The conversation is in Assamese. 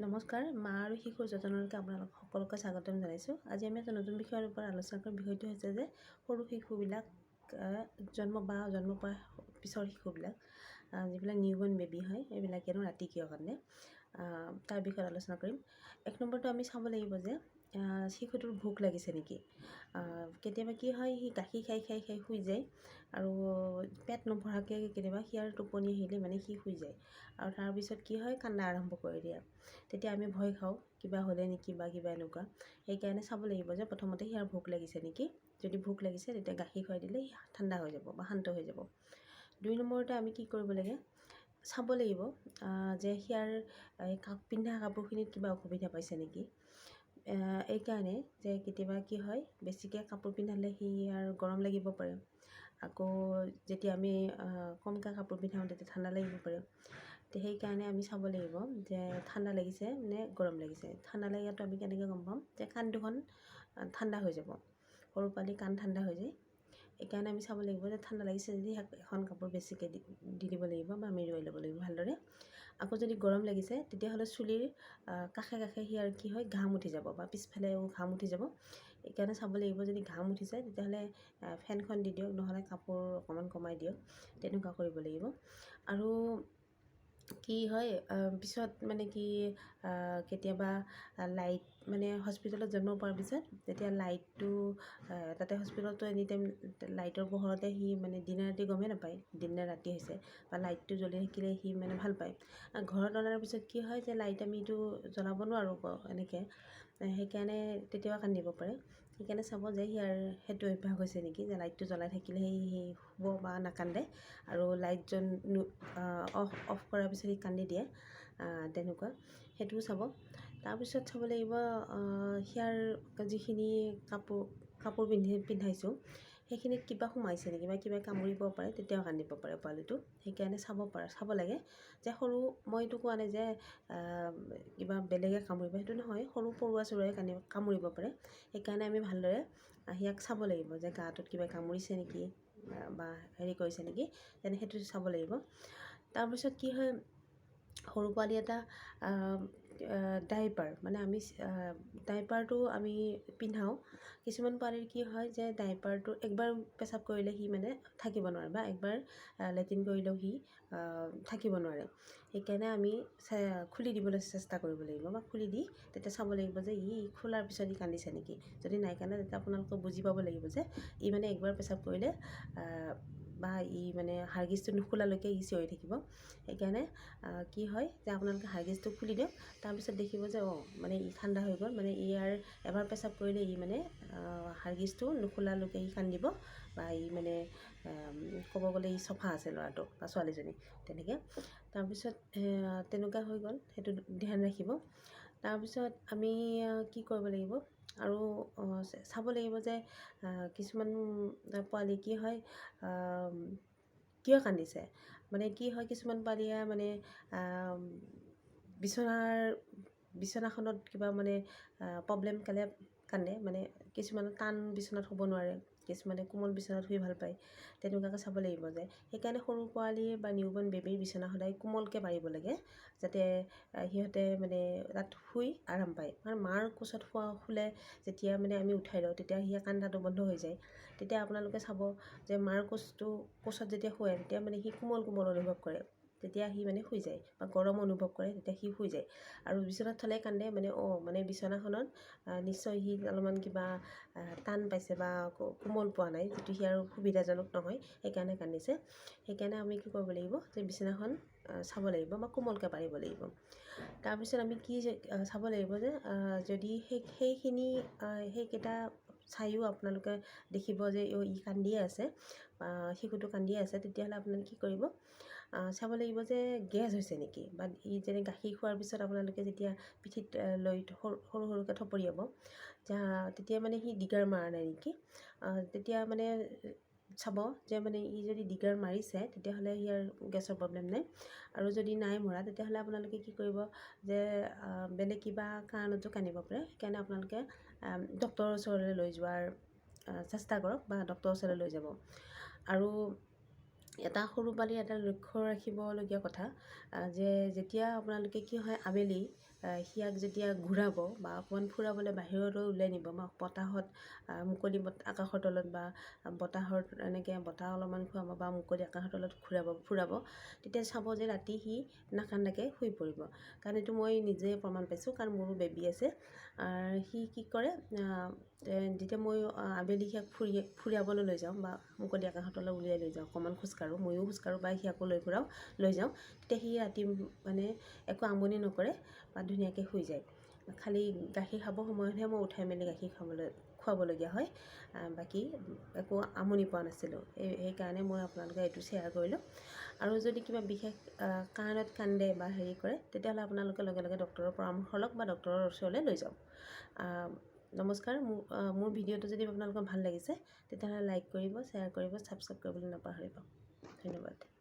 নমস্কাৰ, মা আৰু শিশুৰ যতনলৈকে আপোনালোক সকলোকে স্বাগতম জনাইছোঁ। আজি আমি এটা নতুন বিষয়ৰ ওপৰত আলোচনা কৰা বিষয়টো হৈছে যে সৰু শিশুবিলাক জন্ম পোৱাৰ পিছৰ শিশুবিলাক যিবিলাক নিউবৰ্ণ বেবী হয় এইবিলাকেনো ৰাতি কিয় কান্দে তাৰ বিষয়ে আলোচনা কৰিম। এক নম্বৰটো আমি চাব লাগিব যে শিশুটোৰ ভোক লাগিছে নেকি। কেতিয়াবা কি হয়, সি গাখীৰ খাই শুই যায় আৰু পেট নভৰাকৈ কেতিয়াবা সিয়াৰ টোপনি আহিলে মানে সি শুই যায় আৰু তাৰপিছত কি হয়, কান্দা আৰম্ভ কৰি দিয়ে। তেতিয়া আমি ভয় খাওঁ, কিবা হ'লে নেকি বা কিবা এনেকুৱা। সেইকাৰণে চাব লাগিব যে প্ৰথমতে সিয়াৰ ভোক লাগিছে নেকি। যদি ভোক লাগিছে তেতিয়া গাখীৰ খুৱাই দিলে ঠাণ্ডা হৈ যাব বা শান্ত হৈ যাব। 2 নম্বৰতে আমি কি কৰিব লাগে, চাব লাগিব যে সিয়াৰ পিন্ধা কাপোৰখিনিত কিবা অসুবিধা পাইছে নেকি। এইকাৰণে যে কেতিয়াবা কি হয়, বেছিকৈ কাপোৰ পিন্ধালে সিয়াৰ গৰম লাগিব পাৰে। আকৌ যেতিয়া আমি কমকৈ কাপোৰ পিন্ধাওঁ তেতিয়া ঠাণ্ডা লাগিব পাৰে। সেইকাৰণে আমি চাব লাগিব যে ঠাণ্ডা লাগিছে নে গৰম লাগিছে। ঠাণ্ডা লাগাটো আমি কেনেকৈ গম পাম, যে কাণ দুখন ঠাণ্ডা হৈ যাব। সৰু পোৱালি কাণ ঠাণ্ডা হৈ যায়। এইকাৰণে আমি চাব লাগিব যে ঠাণ্ডা লাগিছে যদি এখন কাপোৰ বেছিকৈ দি দিব লাগিব বা মেৰুৱাই ল'ব লাগিব ভালদৰে। আকৌ যদি গৰম লাগিছে তেতিয়াহ'লে চুলিৰ কাষে সিয়াৰ কি হয়, ঘাম উঠি যাব বা পিছফালেও ঘাম উঠি যাব। এইকাৰণে চাব লাগিব যদি ঘাম উঠিছে তেতিয়াহ'লে ফেনখন দি দিয়ক, নহ'লে কাপোৰ অকণমান কমাই দিয়ক, তেনেকুৱা কৰিব লাগিব। আৰু কি হয়, পিছত মানে কি কেতিয়াবা লাইট মানে হস্পিটেলত জন্ম পোৱাৰ পিছত যেতিয়া লাইটটো তাতে হস্পিটেলতো এনিটাইম লাইটৰ পোহৰতে সি মানে দিনে ৰাতি গমেই নাপায় দিন নে ৰাতি হৈছে, বা লাইটটো জ্বলি থাকিলে সি মানে ভাল পায়। ঘৰত অনাৰ পিছত কি হয় যে লাইট আমি এইটো জ্বলাব নোৱাৰোঁ এনেকৈ, সেইকাৰণে তেতিয়াও কান্দিব পাৰে। সেইকাৰণে চাব যে সিয়াৰ সেইটো অভ্যাস হৈছে নেকি, যে লাইটটো জ্বলাই থাকিলে সি শুব বা নাকান্দে, আৰু লাইট অফ কৰাৰ পিছত সি কান্দি দিয়ে তেনেকুৱা, সেইটোও চাব। তাৰপিছত চাব লাগিব সিয়াৰ যিখিনি কাপোৰ পিন্ধাইছোঁ সেইখিনিত কিবা সোমাইছে নেকি বা কিবা কামুৰিব পাৰে, তেতিয়াও কান্দিব পাৰে পোৱালিটো। সেইকাৰণে চাব লাগে যে মই এইটো কোৱা নাই যে কিবা বেলেগে কামুৰিব, সেইটো নহয়, সৰু পৰুৱা চৰুৱাই কামুৰিব পাৰে। সেইকাৰণে আমি ভালদৰে সিয়াক চাব লাগিব যে গাটোত কিবা কামুৰিছে নেকি বা হেৰি কৰিছে নেকি, তেনে সেইটো চাব লাগিব। তাৰপিছত কি হয়, সৰু পোৱালি এটা ডাইপাৰ মানে আমি ডাইপাৰটো আমি পিন্ধাওঁ। কিছুমান পোৱালিৰ কি হয় যে ডাইপাৰটো একবাৰ পেচাব কৰিলে সি মানে থাকিব নোৱাৰে, বা একবাৰ লেট্ৰিন কৰিলেও সি থাকিব নোৱাৰে। সেইকাৰণে আমি খুলি দিবলৈ চেষ্টা কৰিব লাগিব, বা খুলি দি তেতিয়া চাব লাগিব যে খোলাৰ পিছত কান্দিছে নেকি। যদি নাই কান্দে তেতিয়া আপোনালোকে বুজি পাব লাগিব যে মানে একবাৰ পেচাব কৰিলে বা মানে হাৰগিজটো নুখোলালৈকে চিঞৰি থাকিব। সেইকাৰণে কি হয় যে আপোনালোকে হাৰগিজটো খুলি দিয়ক, তাৰপিছত দেখিব যে মানে ঠাণ্ডা হৈ গ'ল, মানে ইয়াৰ এবাৰ পেচাব কৰিলে মানে হাৰগিজটো নুখোলালৈকে কান্দিব, বা মানে ক'ব গ'লে চফা আছে ল'ৰাটো বা ছোৱালীজনী তেনেকৈ। তাৰপিছত তেনেকুৱা হৈ গ'ল, সেইটো ধ্যান ৰাখিব। তাৰপিছত আমি কি কৰিব লাগিব, আৰু চাব লাগিব যে কিছুমান পোৱালি কি হয়, কিয় কান্দিছে। মানে কি হয়, কিছুমান পোৱালিয়ে মানে বিচনাখনত কিবা মানে প্ৰব্লেম কালে কান্দে, মানে কিছুমানে টান বিচনাত শুব নোৱাৰে, কিছুমানে কোমল বিচনাত শুই ভাল পায়, তেনেকুৱাকৈ চাব লাগিব। যে সেইকাৰণে সৰু পোৱালি বা নিউবৰ্ণ বেবীৰ বিচনা সদায় কোমলকৈ পাৰিব লাগে, যাতে সিহঁতে মানে তাত শুই আৰাম পায়। কাৰণ মাৰ কোচত শুলে যেতিয়া মানে আমি উঠাই লওঁ তেতিয়া সিয়ে কান্দাটো বন্ধ হৈ যায়। তেতিয়া আপোনালোকে চাব যে মাৰ কোচত যেতিয়া শুৱে তেতিয়া মানে সি কোমল অনুভৱ কৰে, তেতিয়া সি মানে শুই যায়, বা গৰম অনুভৱ কৰে তেতিয়া সি শুই যায়। আৰু বিচনাত থ'লে কান্দে মানে মানে বিচনাখনত নিশ্চয় সি অলপমান কিবা টান পাইছে বা কোমল পোৱা নাই, যিটো সি আৰু সুবিধাজনক নহয়, সেইকাৰণে কান্দিছে। সেইকাৰণে আমি কি কৰিব লাগিব, যে বিচনাখন চাব লাগিব বা কোমলকৈ পাৰিব লাগিব। তাৰপিছত আমি কি চাব লাগিব যে যদি সেইকেইটা চাইও আপোনালোকে দেখিব যে কান্দিয়ে আছে, শিশুটো কান্দিয়ে আছে, তেতিয়াহ'লে আপোনালোকে কি কৰিব, চাব লাগিব যে গেছ হৈছে নেকি, বা যেনে গাখীৰ খোৱাৰ পিছত আপোনালোকে যেতিয়া পিঠিত লৈ সৰুকৈ থপৰিয়াব, তেতিয়া মানে সি ডিগাৰ মৰা নাই নেকি। তেতিয়া মানে চাব যে মানে যদি ডিগাৰ মাৰিছে তেতিয়াহ'লে ইয়াৰ গেছৰ প্ৰব্লেম নাই, আৰু যদি নাই মৰা তেতিয়াহ'লে আপোনালোকে কি কৰিব, যে বেলেগ কিবা কাৰণতো কান্দিব পাৰে। সেইকাৰণে আপোনালোকে ডক্তৰৰ ওচৰলৈ লৈ যোৱাৰ চেষ্টা কৰক, বা ডক্তৰৰ ওচৰলৈ লৈ যাব। আৰু এটা সৰু পোৱালিৰ এটা লক্ষ্য ৰাখিবলগীয়া কথা, যে যেতিয়া আপোনালোকে কি হয়, আবেলি সিয়াক যেতিয়া ঘূৰাব বা অকণমান ফুৰাবলৈ বাহিৰলৈ ওলাই নিব বা বতাহত মুকলি আকাশৰ তলত বা বতাহৰ এনেকৈ বতাহ অলপমান খুৱাব বা মুকলি আকাশৰ তলত ফুৰাব তেতিয়া চাব যে ৰাতি সি নাকান্দাকৈ শুই পৰিব। কাৰণ এইটো মই নিজে প্ৰমাণ পাইছোঁ, কাৰণ মোৰো বেবী আছে। সি কি কৰে, যেতিয়া মই আবেলি সিয়াক ফুৰিয়াবলৈ লৈ যাওঁ বা মুকলি আকাশৰ তলত উলিয়াই লৈ যাওঁ, অকণমান খোজকাঢ়োঁ, ময়ো খোজকাঢ়োঁ বা সিয়াকো লৈ যাওঁ, তেতিয়া সি ৰাতি মানে একো আমনি নকৰে বা ধুনীয়াকৈ শুই যায়। খালি গাখীৰ খাব সময়তহে মই উঠাই মেলি গাখীৰ খুৱাবলগীয়া হয়, বাকী একো আমনি পোৱা নাছিলোঁ। সেইকাৰণে মই আপোনালোকে এইটো শ্বেয়াৰ কৰিলোঁ। আৰু যদি কিবা বিশেষ কাৰণত কান্দে বা হেৰি কৰে, তেতিয়াহ'লে আপোনালোকে লগে লগে ডক্টৰৰ পৰামৰ্শ লওক বা ডক্টৰৰ ওচৰলৈ লৈ যাওক। নমস্কাৰ। মোৰ ভিডিঅ'টো যদি আপোনালোকৰ ভাল লাগিছে তেতিয়াহ'লে লাইক কৰিব, শ্বেয়াৰ কৰিব, ছাবস্ক্ৰাইব কৰিবলৈ নাপাহৰিব। ধন্যবাদ।